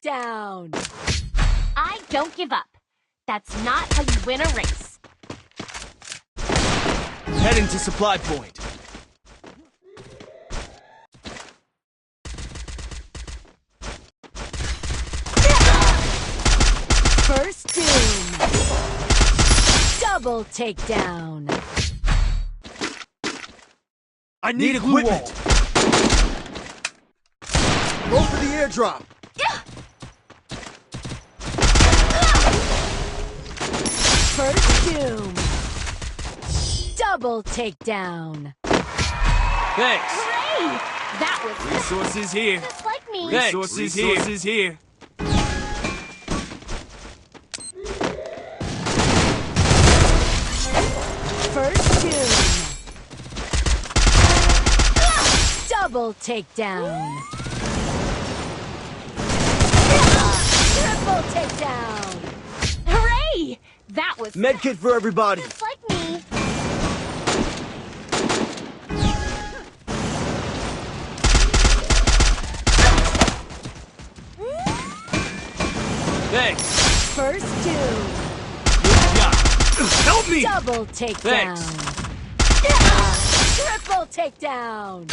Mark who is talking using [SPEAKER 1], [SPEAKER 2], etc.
[SPEAKER 1] takedown.
[SPEAKER 2] I don't give up. That's not how you win a race.
[SPEAKER 3] Heading to supply point.
[SPEAKER 1] First doom. Double takedown.
[SPEAKER 3] I need equipment.
[SPEAKER 4] Go for the airdrop.
[SPEAKER 1] First doom. Double takedown.
[SPEAKER 3] Thanks.
[SPEAKER 2] Hooray! That was
[SPEAKER 3] Resources here.
[SPEAKER 2] just like me.
[SPEAKER 3] Thanks. Resources here.
[SPEAKER 1] First doom. Double takedown. Triple takedown.
[SPEAKER 2] Hooray! That was
[SPEAKER 4] Medkit for everybody.
[SPEAKER 2] just like me.
[SPEAKER 3] Thanks.
[SPEAKER 1] First doom.
[SPEAKER 3] Yeah. Help me.
[SPEAKER 1] Double takedown.
[SPEAKER 3] Thanks.
[SPEAKER 1] Triple takedown.